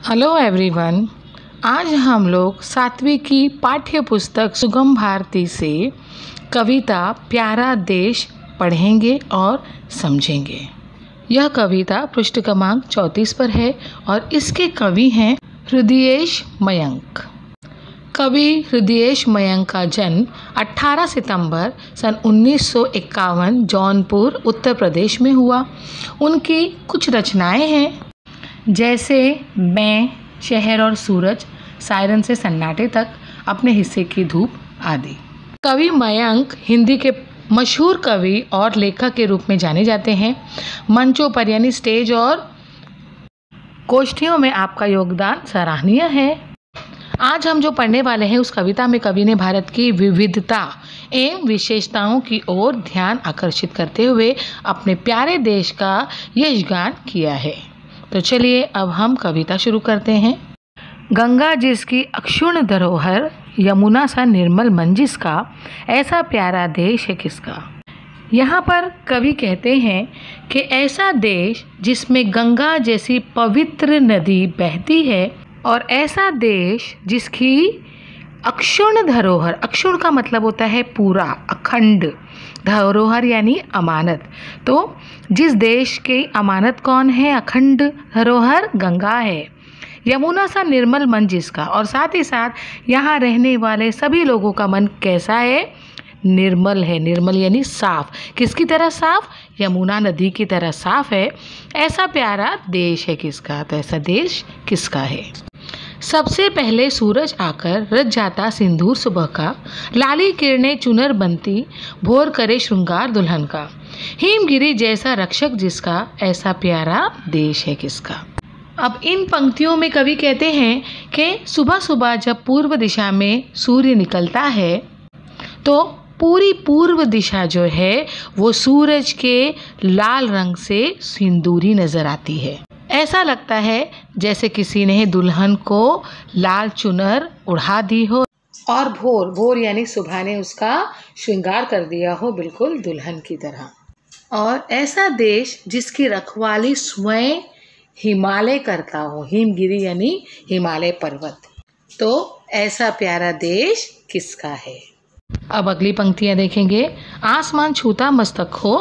Hello everyone. आज हम लोग 7वीं की पाठ्य पुस्तक सुगम भारती से कविता प्यारा देश पढ़ेंगे और समझेंगे। यह कविता पृष्ठ क्रमांक 34 पर है और इसके कवि हैं हृदयेश मयंक। कवि हृदयेश मयंक का जन्म 18 सितंबर सन 1951 जौनपुर उत्तर प्रदेश में हुआ। उनकी कुछ रचनाएं हैं जैसे मैं, शहर और सूरज, सायरन से सन्नाटे तक, अपने हिस्से की धूप आदि। कवि मयंक हिंदी के मशहूर कवि और लेखक के रूप में जाने जाते हैं। मंचों पर यानी स्टेज और गोष्ठियों में आपका योगदान सराहनीय है। आज हम जो पढ़ने वाले हैं उस कविता में कवि ने भारत की विविधता एवं विशेषताओं की ओर ध्यान आकर्षित करते हुए अपने प्यारे देश का यशगान किया है। तो चलिए अब हम कविता शुरू करते हैं। गंगा जिसकी अक्षुण्ण धरोहर, यमुना सा निर्मल मन जिसका, ऐसा प्यारा देश है किसका। यहाँ पर कवि कहते हैं कि ऐसा देश जिसमें गंगा जैसी पवित्र नदी बहती है और ऐसा देश जिसकी अक्षुण्ण धरोहर, अक्षुण्ण का मतलब होता है पूरा, अखंड, धरोहर यानी अमानत। तो जिस देश की अमानत कौन है, अखंड धरोहर गंगा है। यमुना सा निर्मल मन जिसका, और साथ ही साथ यहाँ रहने वाले सभी लोगों का मन कैसा है, निर्मल है। निर्मल यानी साफ। किसकी तरह साफ? यमुना नदी की तरह साफ है। ऐसा प्यारा देश है किसका, तो ऐसा देश किसका है। सबसे पहले सूरज आकर रच जाता सिंदूर सुबह का, लाली किरणें चुनर बनती, भोर करे श्रृंगार दुल्हन का। हिमगिरी जैसा रक्षक जिसका, ऐसा प्यारा देश है किसका। अब इन पंक्तियों में कवि कहते हैं कि सुबह सुबह जब पूर्व दिशा में सूर्य निकलता है तो पूरी पूर्व दिशा जो है वो सूरज के लाल रंग से सिंदूरी नजर आती है। ऐसा लगता है जैसे किसी ने दुल्हन को लाल चुनर उड़ा दी हो और भोर, भोर यानी सुबह ने उसका श्रृंगार कर दिया हो बिल्कुल दुल्हन की तरह। और ऐसा देश जिसकी रखवाली स्वयं हिमालय करता हो, हिमगिरी यानी हिमालय पर्वत, तो ऐसा प्यारा देश किसका है। अब अगली पंक्तियां देखेंगे। आसमान छूता मस्तक हो,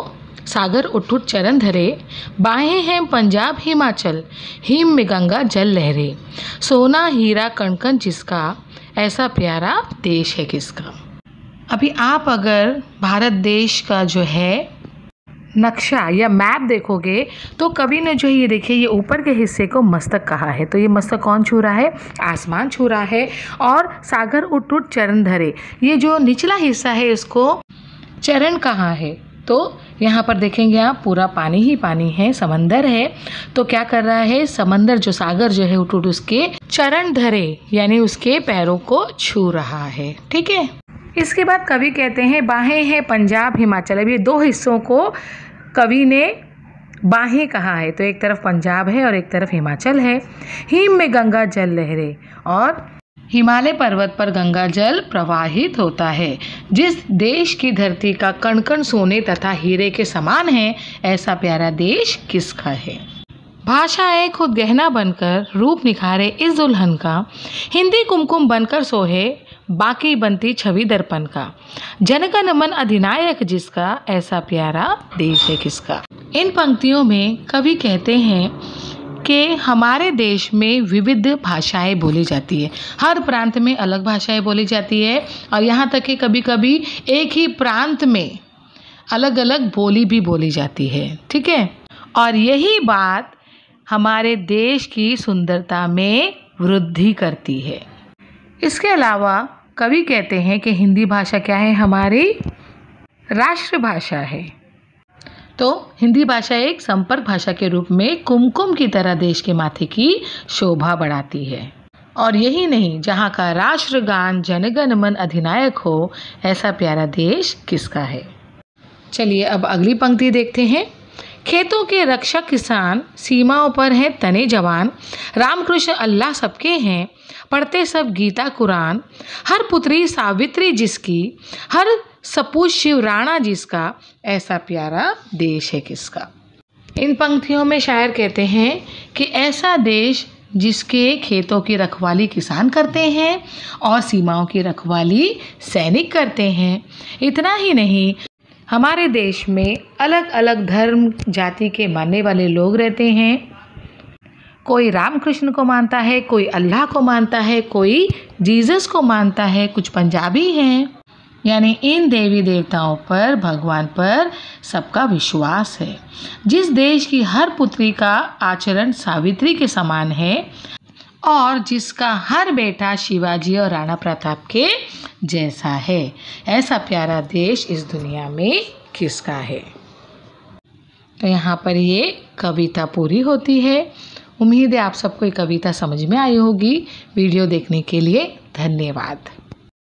सागर उठ उठ चरण धरे, बाहें हैं पंजाब हिमाचल, हिम में गंगा जल लहरे, सोना हीरा कणकण जिसका, ऐसा प्यारा देश है किसका। अभी आप अगर भारत देश का जो है नक्शा या मैप देखोगे तो कवि ने जो ये देखिए, ये ऊपर के हिस्से को मस्तक कहा है। तो ये मस्तक कौन छू रहा है? आसमान छू रहा है। और सागर उठ उठ चरण धरे, ये जो निचला हिस्सा है इसको चरण कहा है। तो यहाँ पर देखेंगे आप पूरा पानी ही पानी है, समंदर है। तो क्या कर रहा है समंदर, जो सागर जो है उठ उठ उसके चरण धरे यानी उसके पैरों को छू रहा है। ठीक है। इसके बाद कवि कहते हैं बाहें हैं पंजाब हिमाचल। अब ये दो हिस्सों को कवि ने बाहें कहा है, तो एक तरफ पंजाब है और एक तरफ हिमाचल है। हिम में गंगा जल लहरे, और हिमालय पर्वत पर गंगा जल प्रवाहित होता है। जिस देश की धरती का कण कण सोने तथा हीरे के समान है, ऐसा प्यारा देश किसका है। भाषाएं खुद गहना बनकर रूप निखारे इस दुल्हन का, हिंदी कुमकुम बनकर सोहे बाकी बनती छवि दर्पण का, जनगण मन अधिनायक जिसका, ऐसा प्यारा देश है किसका। इन पंक्तियों में कवि कहते हैं कि हमारे देश में विविध भाषाएं बोली जाती है। हर प्रांत में अलग भाषाएं बोली जाती है और यहाँ तक कि कभी कभी एक ही प्रांत में अलग अलग बोली भी बोली जाती है। ठीक है। और यही बात हमारे देश की सुंदरता में वृद्धि करती है। इसके अलावा कवि कहते हैं कि हिंदी भाषा क्या है, हमारी राष्ट्रभाषा है। तो हिंदी भाषा एक संपर्क भाषा के रूप में कुमकुम की तरह देश के माथे की शोभा बढ़ाती है। और यही नहीं, जहाँ का राष्ट्रगान जनगण मन अधिनायक हो, ऐसा प्यारा देश किसका है। चलिए अब अगली पंक्ति देखते हैं। खेतों के रक्षक किसान, सीमाओं पर हैं तने जवान, रामकृष्ण अल्लाह सबके हैं, पढ़ते सब गीता कुरान, हर पुत्री सावित्री जिसकी, हर सपूत शिव राणा जिसका, ऐसा प्यारा देश है किसका। इन पंक्तियों में शायर कहते हैं कि ऐसा देश जिसके खेतों की रखवाली किसान करते हैं और सीमाओं की रखवाली सैनिक करते हैं। इतना ही नहीं, हमारे देश में अलग अलग धर्म जाति के मानने वाले लोग रहते हैं। कोई राम कृष्ण को मानता है, कोई अल्लाह को मानता है, कोई जीसस को मानता है, कुछ पंजाबी हैं। यानी इन देवी देवताओं पर, भगवान पर सबका विश्वास है। जिस देश की हर पुत्री का आचरण सावित्री के समान है और जिसका हर बेटा शिवाजी और राणा प्रताप के जैसा है, ऐसा प्यारा देश इस दुनिया में किसका है। तो यहाँ पर ये कविता पूरी होती है। उम्मीद है आप सबको ये कविता समझ में आई होगी। वीडियो देखने के लिए धन्यवाद।